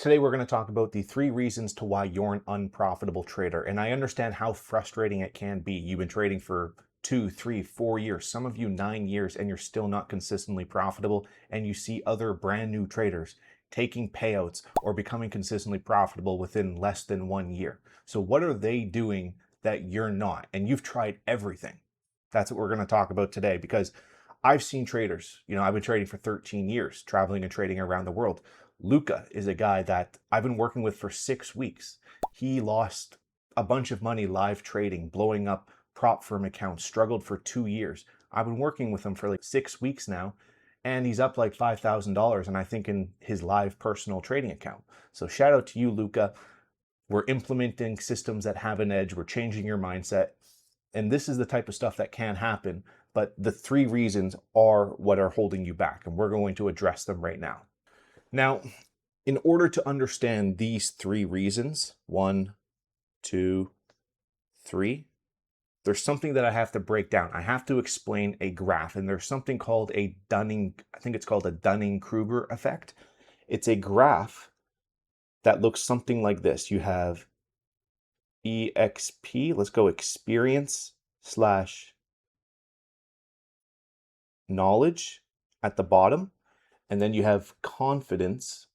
Today, we're going to talk about the 3 reasons to why you're an unprofitable trader. And I understand how frustrating it can be. You've been trading for 2, 3, 4 years, some of you 9 years, and you're still not consistently profitable. And you see other brand new traders taking payouts or becoming consistently profitable within less than 1 year. So what are they doing that you're not? And you've tried everything. That's what we're going to talk about today, because I've seen traders, I've been trading for 13 years, traveling and trading around the world. Luca is a guy that I've been working with for 6 weeks. He lost a bunch of money live trading, blowing up prop firm accounts, struggled for 2 years. I've been working with him for like 6 weeks now, and he's up like $5,000, and I think in his live personal trading account. So shout out to you, Luca. We're implementing systems that have an edge. We're changing your mindset. And this is the type of stuff that can happen, but the 3 reasons are what are holding you back, and we're going to address them right now. Now, in order to understand these 3 reasons, 1, 2, 3, there's something that I have to break down. I have to explain a graph, and there's something called I think it's called a Dunning-Kruger effect. It's a graph that looks something like this. You have EXP, let's go experience slash knowledge at the bottom, and then you have confidence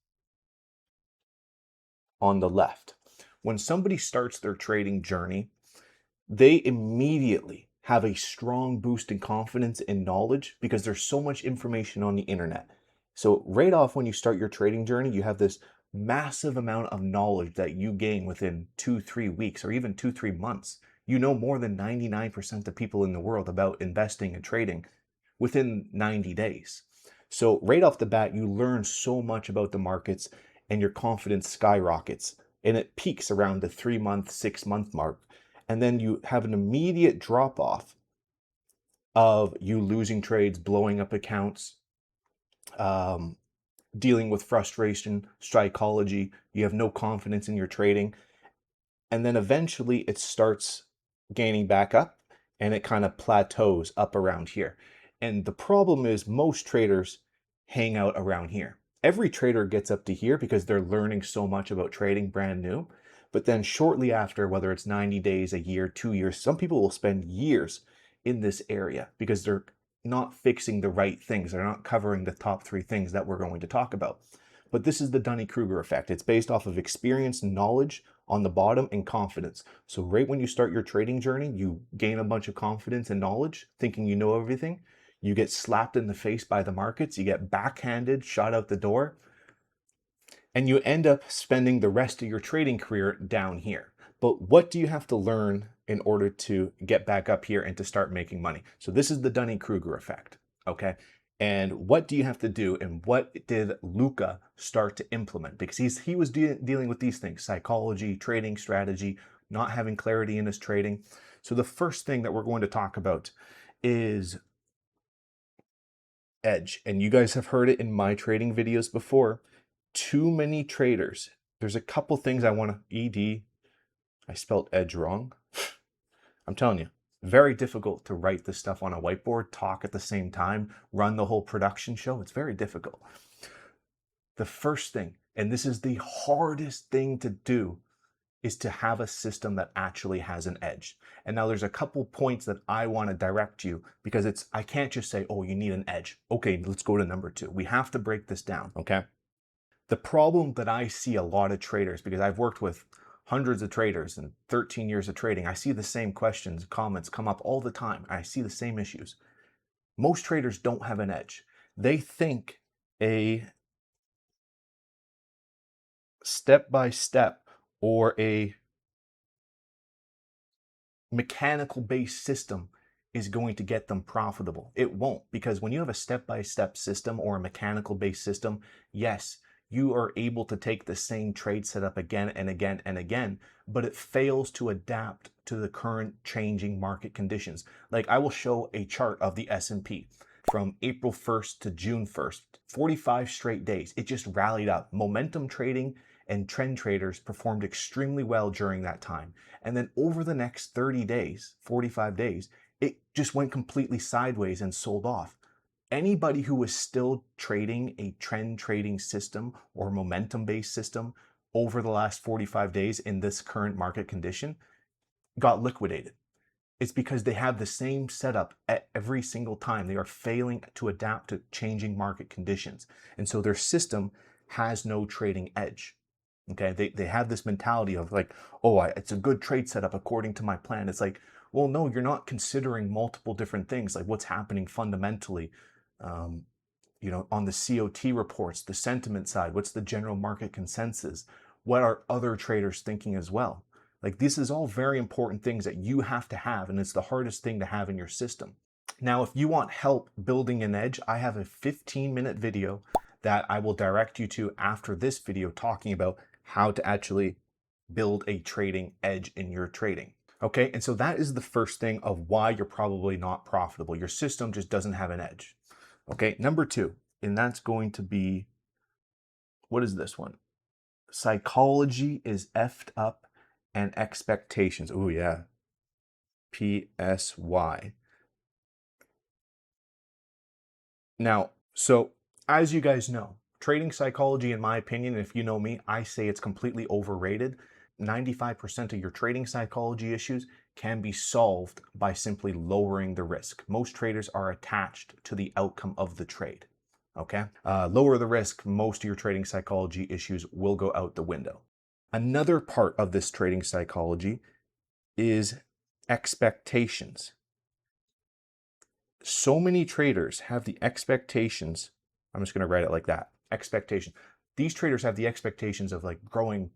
on the left. When somebody starts their trading journey, they immediately have a strong boost in confidence and knowledge because there's so much information on the internet. So right off when you start your trading journey, you have this massive amount of knowledge that you gain within 2-3 weeks or even 2-3 months. You know more than 99% of people in the world about investing and trading within 90 days. So right off the bat, you learn so much about the markets and your confidence skyrockets, and it peaks around the 3-month, 6-month mark. And then you have an immediate drop off of you losing trades, blowing up accounts, dealing with frustration, psychology. You have no confidence in your trading. And then eventually it starts gaining back up and it kind of plateaus up around here. And the problem is most traders hang out around here. Every trader gets up to here because they're learning so much about trading brand new. But then shortly after, whether it's 90 days, a year, 2 years, some people will spend years in this area because they're not fixing the right things. They're not covering the top 3 things that we're going to talk about. But this is the Dunning-Kruger effect. It's based off of experience, knowledge on the bottom, and confidence. So right when you start your trading journey, you gain a bunch of confidence and knowledge, thinking you know everything. You get slapped in the face by the markets. You get backhanded, shot out the door. And you end up spending the rest of your trading career down here. But what do you have to learn in order to get back up here and to start making money? So this is the Dunning-Kruger effect, okay? And what do you have to do, and what did Luca start to implement? Because he was dealing with these things: psychology, trading strategy, not having clarity in his trading. So the first thing that we're going to talk about is edge. And you guys have heard it in my trading videos before. Too many traders. There's a couple things I want to I spelled edge wrong. I'm telling you, very difficult to write this stuff on a whiteboard, talk at the same time, run the whole production show. It's very difficult. The first thing, and this is the hardest thing to do, is to have a system that actually has an edge. And now there's a couple points that I want to direct you, because I can't just say, oh, you need an edge. Okay, let's go to number 2. We have to break this down, okay? The problem that I see a lot of traders, because I've worked with hundreds of traders and 13 years of trading, I see the same questions, comments come up all the time. I see the same issues. Most traders don't have an edge. They think a step-by-step or a mechanical-based system is going to get them profitable. It won't, because when you have a step-by-step system or a mechanical-based system, yes, you are able to take the same trade setup again and again and again, but it fails to adapt to the current changing market conditions. Like, I will show a chart of the S&P from April 1st to June 1st, 45 straight days. It just rallied up. Momentum trading and trend traders performed extremely well during that time. And then over the next 30 days, 45 days, it just went completely sideways and sold off. Anybody who is still trading a trend trading system or momentum based system over the last 45 days in this current market condition got liquidated. It's because they have the same setup at every single time. They are failing to adapt to changing market conditions. And so their system has no trading edge. Okay, they have this mentality of like, oh, it's a good trade setup according to my plan. It's like, well, no, you're not considering multiple different things, like what's happening fundamentally, um, on the COT reports, the sentiment side, what's the general market consensus? What are other traders thinking as well? Like, this is all very important things that you have to have, and it's the hardest thing to have in your system. Now, if you want help building an edge, I have a 15-minute video that I will direct you to after this video talking about how to actually build a trading edge in your trading. Okay, and so that is the first thing of why you're probably not profitable. Your system just doesn't have an edge. Okay, number two, and that's going to be, what is this one? Psychology is effed up and expectations. Oh yeah, PSY. Now, so as you guys know, trading psychology, in my opinion, if you know me, I say it's completely overrated. 95% of your trading psychology issues can be solved by simply lowering the risk. Most traders are attached to the outcome of the trade. Okay? Lower the risk, most of your trading psychology issues will go out the window. Another part of this trading psychology is expectations. So many traders have the expectations. I'm just going to write it like that. Expectation. These traders have the expectations of like growing,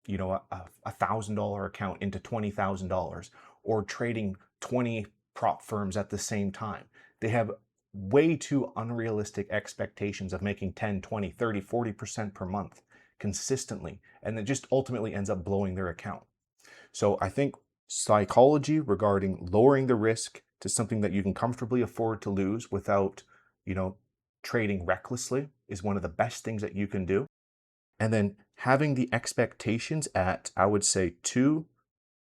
a $1,000 account into $20,000 or trading 20 prop firms at the same time. They have way too unrealistic expectations of making 10, 20, 30, 40% per month consistently. And it just ultimately ends up blowing their account. So I think psychology regarding lowering the risk to something that you can comfortably afford to lose without, trading recklessly is one of the best things that you can do. And then having the expectations at, I would say, 2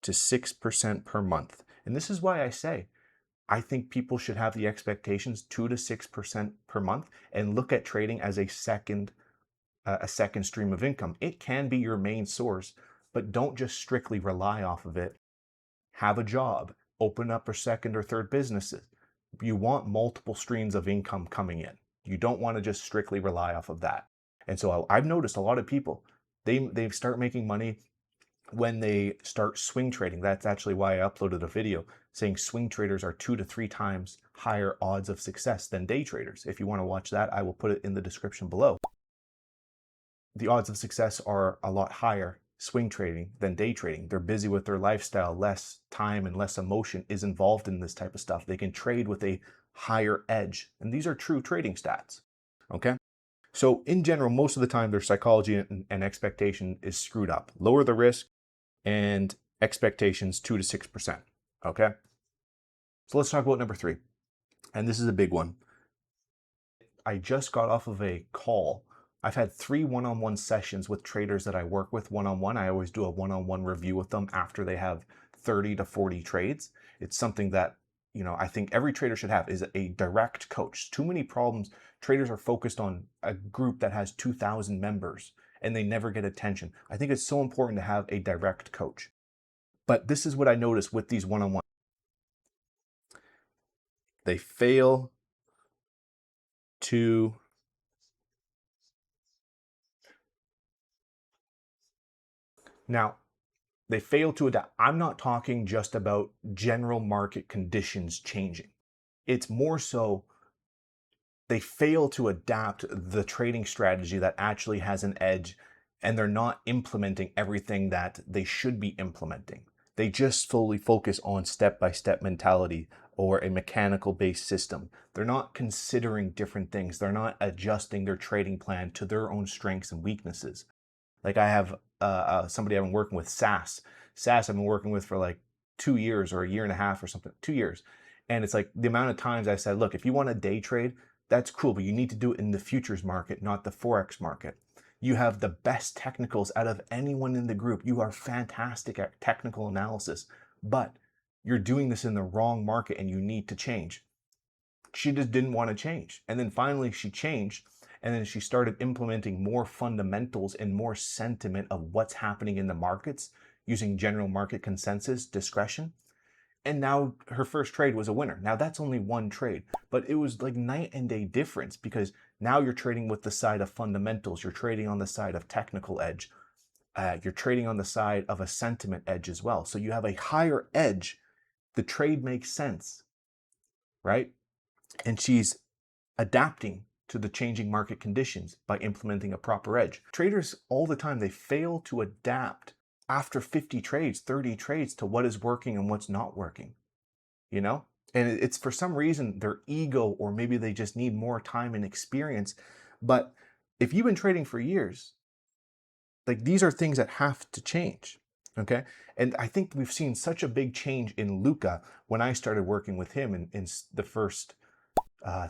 to 6% per month. And this is why I say, I think people should have the expectations 2 to 6% per month and look at trading as a second stream of income. It can be your main source, but don't just strictly rely off of it. Have a job, open up a second or third businesses. You want multiple streams of income coming in. You don't want to just strictly rely off of that. And so I've noticed a lot of people, they start making money when they start swing trading. That's actually why I uploaded a video saying swing traders are 2 to 3 times higher odds of success than day traders. If you want to watch that, I will put it in the description below. The odds of success are a lot higher swing trading than day trading. They're busy with their lifestyle, less time and less emotion is involved in this type of stuff. They can trade with a higher edge. And these are true trading stats. Okay. So in general, most of the time their psychology and expectation is screwed up. Lower the risk and expectations 2 to 6%. Okay. So let's talk about number 3. And this is a big one. I just got off of a call. I've had 3 one-on-one sessions with traders that I work with one-on-one. I always do a one-on-one review with them after they have 30 to 40 trades. It's something that, I think every trader should have, is a direct coach. Too many problems. Traders are focused on a group that has 2,000 members and they never get attention. I think it's so important to have a direct coach. But this is what I noticed with these one-on-one. They fail to now they fail to adapt. I'm not talking just about general market conditions changing. It's more so they fail to adapt the trading strategy that actually has an edge, and they're not implementing everything that they should be implementing. They just fully focus on step-by-step mentality or a mechanical-based system. They're not considering different things. They're not adjusting their trading plan to their own strengths and weaknesses. Like I have somebody I've been working with, SAS. SAS I've been working with for like 2 years or a year and a half or something, 2 years. And it's like the amount of times I said, look, if you want to day trade, that's cool, but you need to do it in the futures market, not the Forex market. You have the best technicals out of anyone in the group. You are fantastic at technical analysis, but you're doing this in the wrong market and you need to change. She just didn't want to change. And then finally she changed, and then she started implementing more fundamentals and more sentiment of what's happening in the markets using general market consensus discretion. And now her first trade was a winner. Now that's only one trade, but it was like night and day difference, because now you're trading with the side of fundamentals. You're trading on the side of technical edge. You're trading on the side of a sentiment edge as well. So you have a higher edge. The trade makes sense, right? And she's adapting to the changing market conditions by implementing a proper edge. Traders all the time, they fail to adapt after 50 trades, 30 trades to what is working and what's not working, you know? And it's for some reason their ego, or maybe they just need more time and experience. But if you've been trading for years, like, these are things that have to change, okay? And I think we've seen such a big change in Luca when I started working with him in the first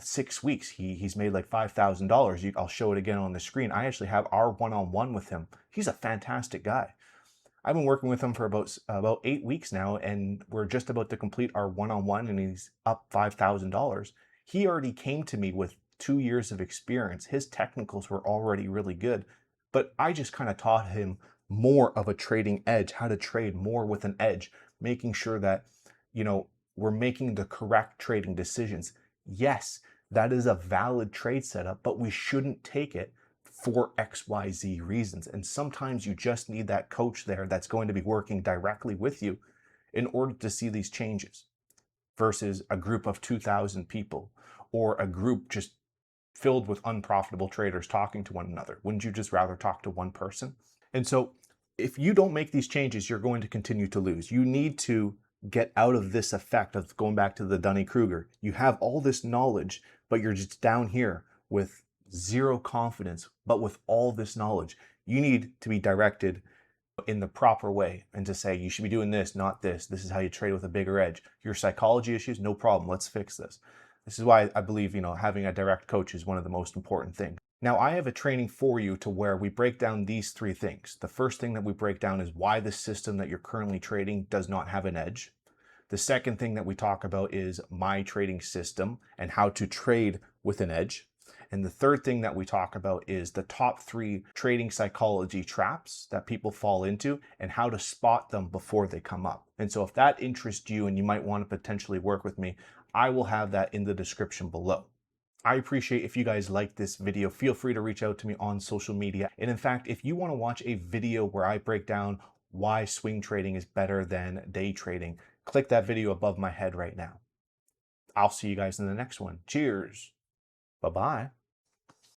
6 weeks. He's made like $5,000. I'll show it again on the screen. I actually have our one-on-one with him. He's a fantastic guy. I've been working with him for about 8 weeks now, and we're just about to complete our one-on-one, and he's up $5,000. He already came to me with 2 years of experience. His technicals were already really good, but I just kind of taught him more of a trading edge, how to trade more with an edge, making sure that, we're making the correct trading decisions. Yes, that is a valid trade setup, but we shouldn't take it for XYZ reasons. And sometimes you just need that coach there that's going to be working directly with you in order to see these changes, versus a group of 2,000 people or a group just filled with unprofitable traders talking to one another. Wouldn't you just rather talk to one person? And so if you don't make these changes, you're going to continue to lose. You need to get out of this effect of going back to the Dunning-Kruger. You have all this knowledge, but you're just down here with zero confidence, but with all this knowledge. You need to be directed in the proper way and to say, you should be doing this, not this. This is how you trade with a bigger edge. Your psychology issues, no problem. Let's fix this. This is why I believe, having a direct coach is one of the most important things. Now, I have a training for you to where we break down these 3 things. The first thing that we break down is why the system that you're currently trading does not have an edge. The second thing that we talk about is my trading system and how to trade with an edge. And the third thing that we talk about is the top 3 trading psychology traps that people fall into and how to spot them before they come up. And so if that interests you and you might want to potentially work with me, I will have that in the description below. I appreciate if you guys like this video. Feel free to reach out to me on social media. And in fact, if you want to watch a video where I break down why swing trading is better than day trading, click that video above my head right now. I'll see you guys in the next one. Cheers. Bye-bye.